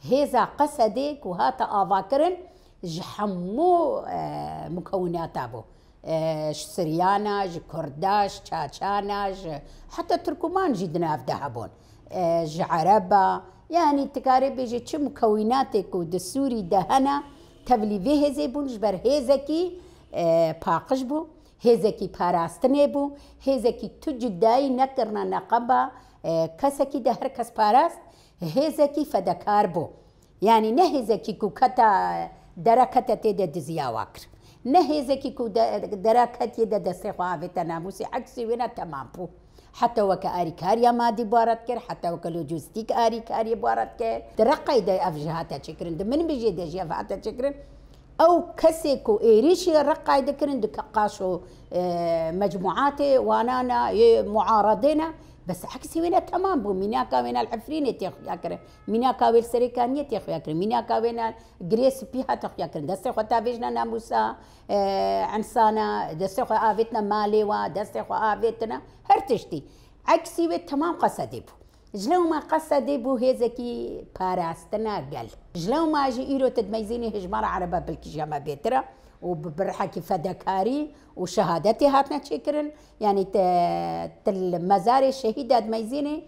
هيزا قصدك وهاتا آفاكرن جحمو مكونات بو سريانا ج كرداش تشاتشانا حتى تركمان جدنا في دهبون ج عربة يعني تكاري بيجي تش مكوناتك ودسوري دهنا تبلي في هزي بون جبر هزكي باقش بو هزكي باراستني بو هزكي تجداي نكرنا نقبا كسكي ده هركس باراست هزكي فدكار بو يعني نهزكي كوكتا دركتا تيدا دزيا واكر نهزكي كو دركتا يدا دسيخو عافتنا ناموسي عكسي وينا تمام بو حتى وكا آري كاريا مادي بارت كر حتى وكا لوجستيك آري كاريا بارت كر درقا دا أفجهاتا شكرن دا من بيجي دا جيفاتا شكرن أو كسيكو إيريشي رقا دا كرن دا قاشو مجموعاتي وانانا معارضينا بس عكسي وينا تمام بو ميناكا وينا الحفريني تيخو ياكرن ميناكا ويل سريكانية تيخو ياكرن ميناكا وينا جريس بيها تيخو ياكرن دستيخو تافيجنا ناموسا عنسانا دستيخو آفتنا ماليوا دستيخو آفتنا هرتشتي عكسي ويت تمام قصدي بو جلو ما قصدي بو هيزكي باراستنا قل جلو ما جي إيرو تدميزيني هجمار عربة بالكجامة بيترا وبرحكي فدكاري وشهادتي هاتنا تشكرن يعني المزاري الشهيدة دميزيني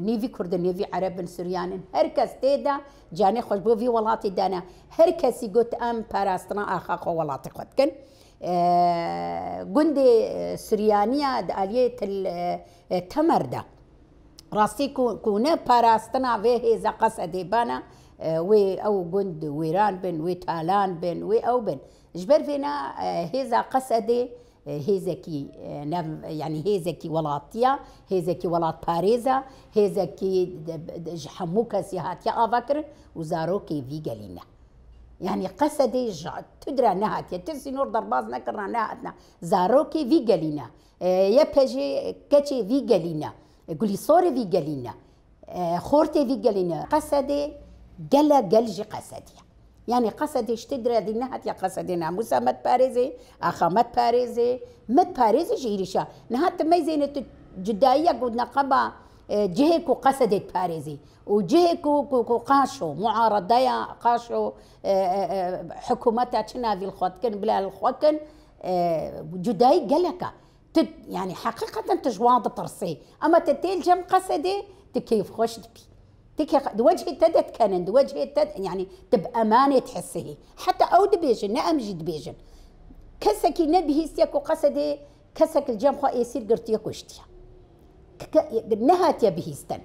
نيفي كرد نيفي عرب سوريان هركس تيدا جاني خوش بو في ولاتي دانا هركس يقول ام باراستنا اخاقو ولاتي خدكن قندي سوريانية دالية التمردة راسي كونه باراستنا في هزا قصدي بانا وي او قند ويران بن وي تالان بن وي او بن جبر فينا هزا قصدي هيزكي يعني هيزكي ولاتيا هيزكي ولات باريزا هيزكي حموكا سيهات يا افكر وزاروكي في قالينا يعني قصدي تدرى نهات ترسي نور درباز نكرنا نهاتنا زاروكي في قالينا يا بيجي كاتشي في قالينا قولي صوري في قالينا خورتي في قالينا قصدي قلجي قصدي يعني قصدي اشتدري هذه النهات يا قصدي ناموسا مت باريزي اخا مت باريزي مت باريزي جيريشا نهات ميزينة جداية قلنا قبا جهكو قصدت باريزي وجهكو قاشو معارضية قاشو حكومتها كنا في الخوتكن بلا الخوتكن جداي قلقة يعني حقيقة تجواض طرسي اما تتيل جم قصدي تكيف خوش تبي وجهي تدت كانن وجهي تد يعني تبقى أمانة تحسه حتى أو دبيجن نعم جد بيجن كسكي نبي هيستيك وقصدي كسك الجام خا يصير قرتيك وشتيا نهات يبي هيستن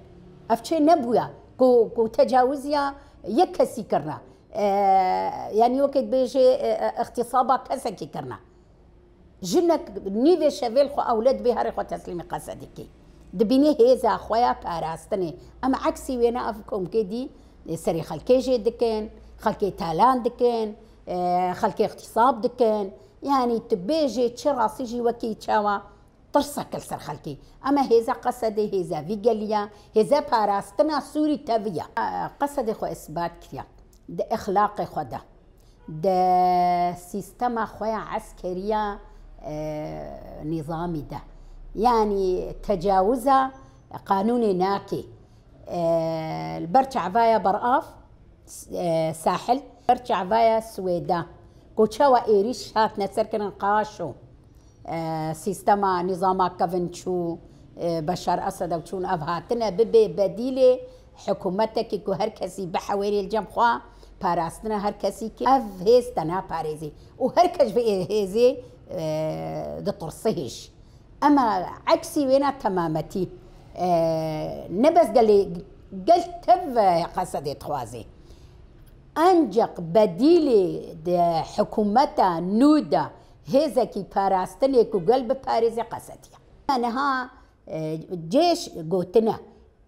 أفتشي نبويا كو تجاوزيا يكسي كرنا يعني وقت بيجي اغتصابا كسكي كرنا جنك نيفي شافيل خو أولاد بهاري خو تسليمي قصديكي دبيني هيزا خويا باراستني اما عكسي وينا افكم كدي سري خلكي جي دكن خلكي تالان دكن خلكي اغتصاب دكن يعني تبيجي تشراسي جي وكي تشاوا طرسك السر خلكي اما هيزا قصدي هيزا فيجاليا هيزا باراستنا سوري تافيا قصدي خو اثبات كيا ده اخلاقي خو ده سيستما خويا عسكريه نظامي ده يعني تجاوزها قانوني ناكي البرشا عفايا برقاف ساحل برشا عفايا سويدا كوتشاوا إيريش هات نسركن قاشو سيستما نظاما كفنشو بشار أسد وشون أفهاتنا ببي بديلة حكومتك كو هركسي بحوالي الجمخوا باراستنا هركسي كي أف هيستنا باريزي وهركش في هيزي دطرسيش أما عكسي وينا تمامتي نبس قلت تف قصدي تخوازي أنجق بديلي ده حكومتا نودا هزكي باراستني كو قلب باريزي قصدي أنها جيش قوتنا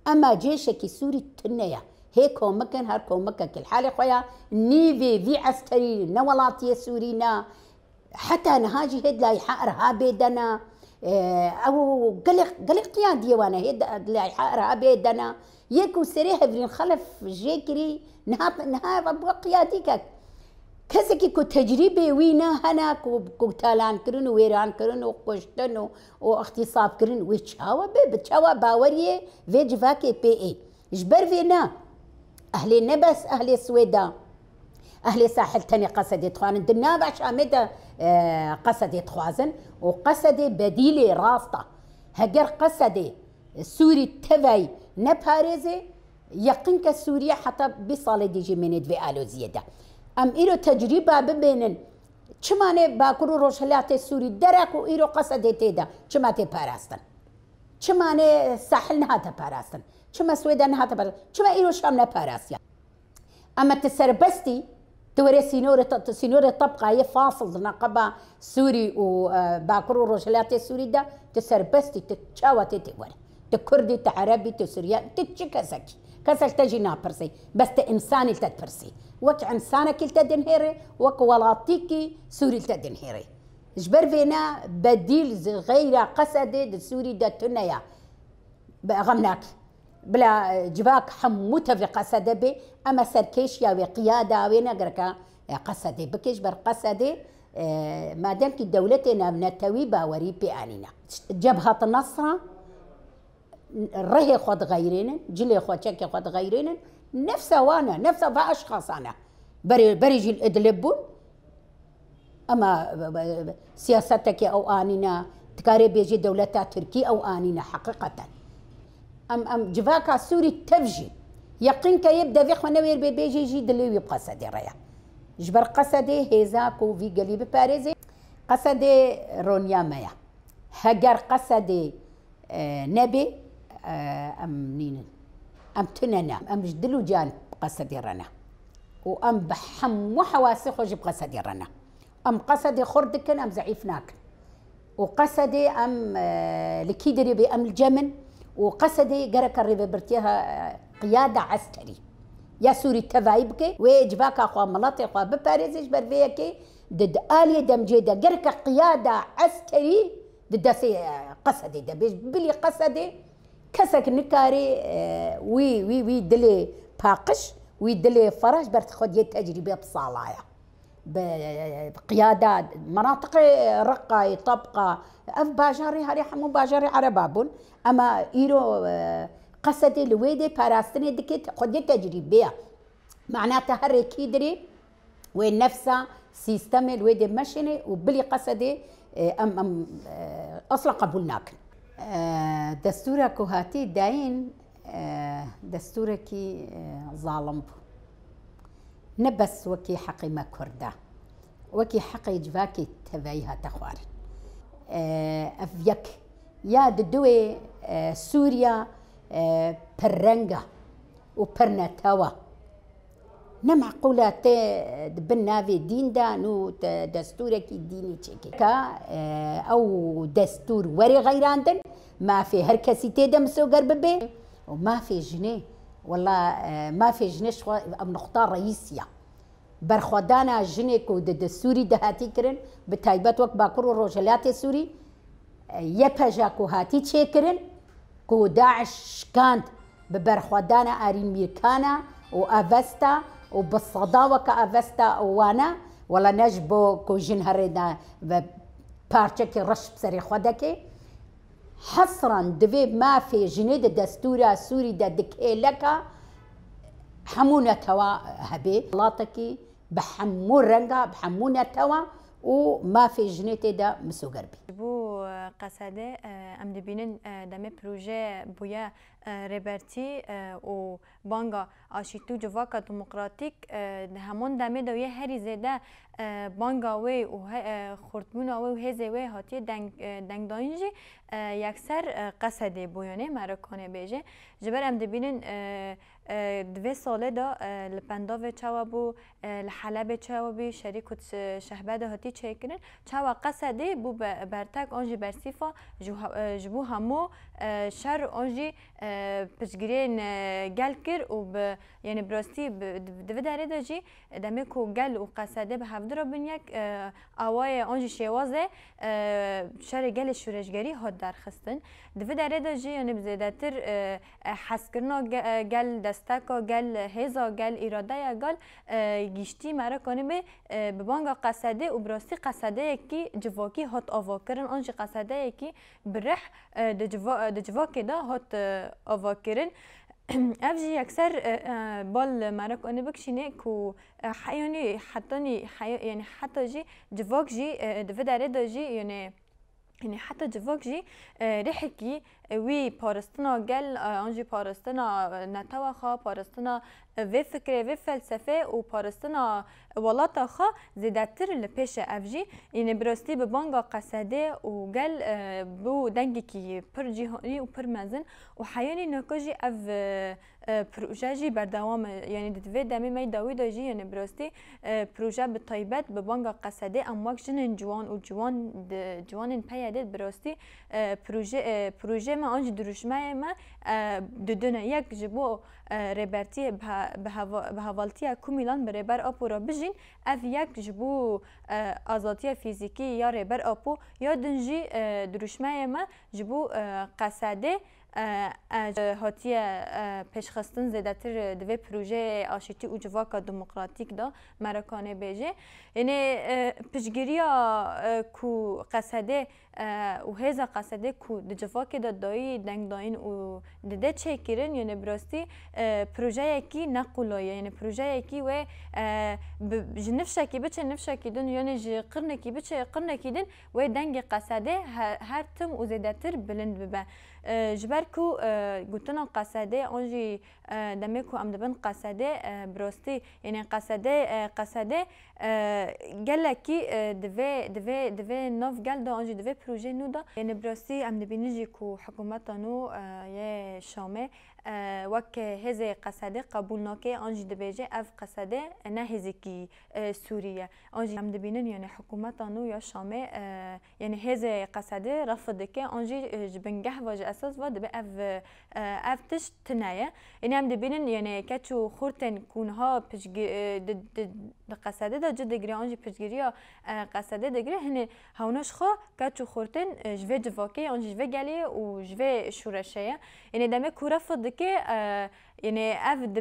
أما جيشك سوري تنيا هيكو مكان هاركو مكان كل حالة خويا نيفي في عسكري نولاتي سورينا حتى نهاجي هيد لا يحقر هابيدنا او قلق قيادي وانا هيد لا يحقر هابيدنا يكو سريح برين خلف جيكري نها قياديك كسكي كو تجربه وينا هنا كو تالان كرن ويران كرن وقشتن واغتصاب كرن وتشاوا بتشاوا باوريه فيجفاكي بي اي جبر فينا أهل نبس أهل سويدا أهل ساحل تاني قصد يتخوان دنابع شامدة قصد يتخوازن وقصد بديلي راسطة هجر قصد سوري تبعي نباريزي يقينك سوريا حتى بصالة ديجي من دفي آلو زيادة أم إيرو تجربة ببينن چمانه باکرو روشلات سوری درک و ایرو قصد تیدا چما تی پاراستن چمانه ساحل نهاتا پاراستن چما سويدان نهاتا پاراستن چما ایرو شام نپاراسيا اما تسربستي توري سينور طبقة فاصل نقبة سوري وباكرو روشلات سوري دا تسربستي تتشاوتي توري تكردي تعربي تسوريا تتشكسكي كسل تجي نابرسي بس إنساني تتبرسي وك إنسانك التدنهيري وك ولاتيكي سوري التدنهيري جبر فينا بديل غير قصد سوري دا تنيا غمناك بلا جباك حموته في قصد بي أما سركيشيا وقيادة وينقركا قصدي بكيش بر قصدي ما دامك دولتنا من التويبة وريبي آنينا جبهة النصر رهي خود غيرين جلي خود شكي خود غيرين نفسه وانا نفسه فاشخاص انا بريجي الادلبون اما سياستك او انينا تكاري بيجي دولتها تركي او انينا حقيقه ام جفاكا سوري تفجي يقينك يبدا في خنوير بيجي يجي دلي يبقى سدي ريا جبر قصدي هيزاكو في قليب باريزي قصدي رونيا مايا هجر قصدي نبي أم تننا أم جدلو جان قصدي رنا وأم بحم وحواسي خوش بقصدي رنا أم قصدي خردكن أم زعيفناك وقصدي أم لكيدري بأم الجمن وقصدي قرك الريبة برتيها قيادة عسكري يا سوري تفايبكي ويجباك أخوة ملاطي أخوة بباريزيش برفيكي ضد آلية دمجيدة قرك قيادة عسكري ضد قصدي دبيش بلي قصدي كسك نكاري وي دلي باقش وي دلي فرش برت خد تجربه بصالايا بقيادات مناطق رقة طبقة اف باجاري هاري حمو باجاري على بابون اما ايرو قصدي الويدي باراستني دكت خد تجربه معناتها هري كيدري وين نفسها سيستم الويدي مشيني وبلي قصدي ام اصلا قبولناك دستورك هاتي داين دستورك ظالم نبس وكي حقي ما كردا وكي حقي جفاكي تبعيها تخوار افيك يا ددوي سوريا برنجا وبرنتاوا نمعقولة دبنا في دين دا نو دستورك ديني تشيكي او دستور وري غيراندن ما في هركسي تيدا مسو قرب بي وما في جنيه والله ما في جنيه ام نختار رئيسية برخودانا جنيك ود السوري دهاتي كرن بتايبات وك باكرو روجلات السوري يبجاكو هاتي تشيكرن كو داعش كانت ببرخودانا ارين ميركانا وافستا وبالصداوة كافستا وانا ولا نجبو كو جن هريدا بارتشكي رش بسري خودكي حصرا دفي ما في جنيد دستورة سوري دا دكيلكا حمونة توا هبي لاتكي بحمون رنجا بحمونة توا وما في جنيتي دا مسو قربي بو قصده ام دبینن دمه پروژه بویا ريبرتي و بانگا آشیتو جواکا دموکراتیک همون دمه دویه هری زده بانگا وی و خورتمون و هزه وی هاتی دنگ دانجی یکسر قصده بویانه مرکانه بیجه جبر ام دبینن دوی ساله دا لپنداو چوا بو لحلب چوا بی شریکت شهبه هاتی چکرن چوا قصده بو برتک آنجی برسیفا جبو همو شر آنجی پشگیرین گل کر و یعنی براستی دوی داره دا جی دمه کو گل و قصده به هفته بین یک آوای آنجی شوازه شر گل شورشگری هات درخستن دوی داره دا جی یعنی بزیده تر حس کرنا گل دستکا گل هزا گل اراده یا گل گیشتی مرا کنه به بانگا قصده و براستی قصده یکی جواکی هات آوا کرن آنجی قصده یکی برح د جواکی دا هات آوا کرن افجي اكثر بال مرك انا بكشيني كو حيوني حطني يعني حتى جي جفوك جي دفداري دجي يعني حتى جفوك جي ريحكي وی پارستنا گل آنجی پارستنا نتوا خا پارستنا و فکر و فلسفه و پارستنا ولاتا خا زیادتر لپیش افجی این براستی به بانگا قصده و گل بو دنگی کی پر جهانی و پر مزن و حیانی نکاجی اف پروژه جی بردوام یعنی دوی دمی می داوی داجی یعنی براستی پروژه به طیبت به بانگا قصده امواک جنن جوان و جوان پیاده براستی پروژه ما آنج دروشمه ما دونه یک جبو ربرتی به حوالتی کومیلان به ربر آپو را بجین اف یک جبو آزادی فیزیکی یا ربر آپو یا دنجی دروشمه ما جبو قصده هاتیه پیشخستن زیادتر دوی پروژه آشتی و جواکا دموکراتیک دا مرکانه بیجه یعنی پیشگیریا کو قصده و هزا قصده کو د جواکی دا دایی دنگ داین و ده چه کرن یعنی براستی پروژه یکی نقولایه یعنی پروژه یکی و نفشکی بچه نفشکی دن یعنی قرنکی بچه قرنکی دن و دنگ قصده هر تم و زیادتر بلند ببه جبر کو گوتنا قصده آنجی دمی کو ام دبن قصده براستی یعنی قصده گلکی دوی ناف گل دا آنجی دوی پروژه نو دا یعنی براستی ام دبینیجی کو حکومت نو یه شامه وک هزه قصده قبول ناکه آنجی دبیجه اف قصده نه هزه کی سوریه آنجی ام دبینن یعنی حکومت نو یا شامه یعنی هزه قصده رفض که آنجی جبنگه واج اساس و دبی اف تش تنایه یعنی ام دبینن یعنی کچو خورتن کونها پشگی د قصده دا جد گری آنجی پشگیریا قصده دگری هنی هونش خو کچو خورتن جوی جواکی آنجی جوی گلی و جوی شورشه یعنی دمی کورفض که یعنی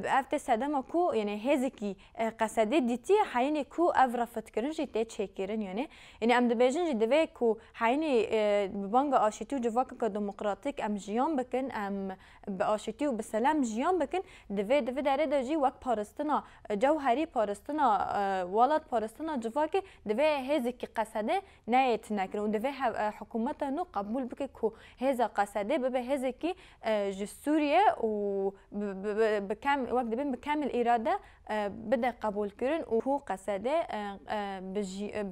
اف تصدم کو یعنی هزکی قصده دیتی حینی کو اف رفض کردن جی ته کردن یعنی ام دبیجن جی دوی کو حینی بانگ آشتی و جواک که دموکراتیک ام جیان بکن ام به آشتی و به سلام جیان بکن دوی داره داجی وقت پارستنا جوهری پارستنا ولاد پارستنا جواک دوی هزکی قصده نیت نکرد و دوی حکومت نو قبول بکن کو هزا قصده به هزکی سوریه و وقت دبین بکامل اراده بده قبول کردن و هو قصده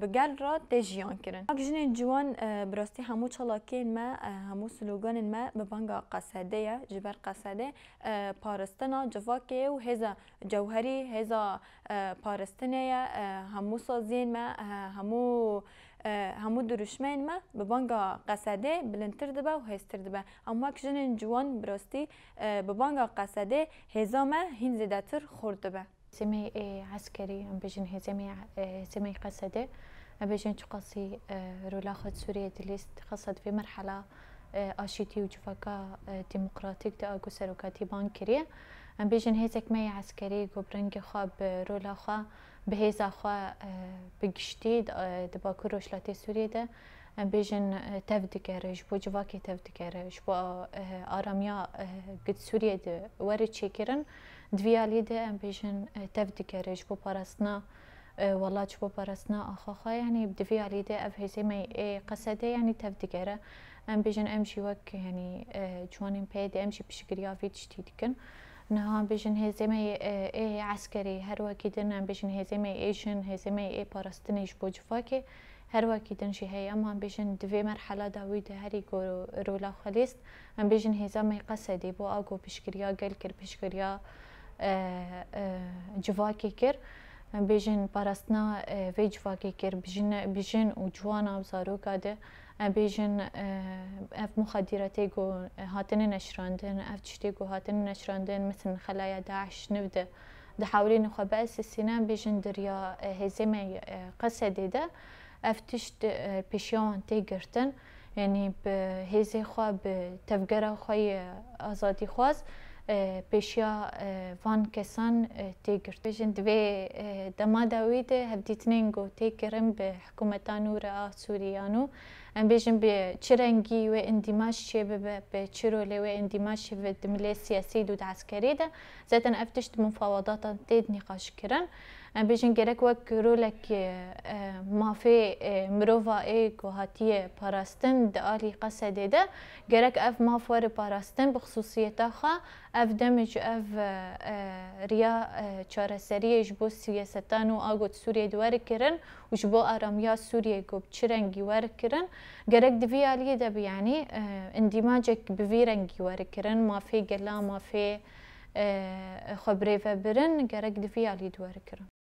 بگل را تجیان کردن. اگرچه جوان براستی همو چالاکین ما همو سلوگان ما به بانگ قصده یا جبر قصده پارستنا جواکه و هزا جوهری هزا پارستنه یا همو سازین ما همو دروشمین ما به بانگ قصده بلندتر دبه و هستر دبه اما اگرچه جوان براستی به بانگ قصده هزا ما هین زیادتر خورد دبه. هزمي عسكري ام بيجن هزمي قصده ام بيجن تقصي رولا خد سوريا دليست قصد في مرحله اشيتي وجفاكا ديمقراطيك دا اگو سروكاتي بانكريه ام بيجن هزك مي عسكري گوبرنگ خاب رولا خا بهزا خا بگشتي دباكو روشلاتي سوريا دا ام بيجن تفدكرج بو جواكي تفدكرج بو آراميا قد سوريا دا ورد شكرن دویالی ده ام بیشن تفدیکرش بو پارسنا والله چه بو پارسنا آخا یعنی دویالی ده اف هزی می قصده یعنی تفدیکره ام بیشن امشی وک یعنی جوانیم پیده امشی بشکریا ویدش تیدکن نه ام بیشن هزی می عسکری هر وکی دن ام بیشن هزی می ایشن هزی می پارستنیش بو جفاکی هر وکی دن شی هی اما ام بیشن دوی مرحله داوید هری گو رولا خلیست ام بیشن هزی می قصدی بو آگو بشکریا گل کر بشکریا جواکی کر بیشن پارستنا وی جواکی کر بیشن و جوانا بزارو کاده بیشن اف مخدراتی گو هاتن نشراندن اف چشتی گو هاتن نشراندن مثل خلايا داعش نبده ده حاولين خو بأس السنة بیشن دریا هزیمه قصدی ده اف تشت پیشیان تیگرتن یعنی به هزی خو به تفجر خوی آزادی خواست پیشیا وان کسان تیگرت بیشن دوی دما داویده هفدیتنین گو تیگرم به حکومتانو را سوریانو ام بيجن بچرنگی و اندماج شی به چرول و اندماج شی و دمله سیاسی دو عسکری ده زاتن افتشت مفاوضات تید نقاش کرن ام بيجن گرک وک رولک مافی مروفا ای گوهاتی پاراستن دالی قصده ده گرک اف مافور پاراستن بخصوصیت خا اف دمج اف ریا چارەسەریە بۆ سیاسەتان و ئاگۆت سووریە دووەرەکردن وش بۆ ئارامیا سووریە گۆ بچرەنگی وەرەکردن گەرەک دویالیە دەبیانی ئەندیماجێک بڤی ڕەنگی وەرەکردن مافێ گەلا مافێ خۆ برێڤە برن گەرەک دویالی دووەرەکردن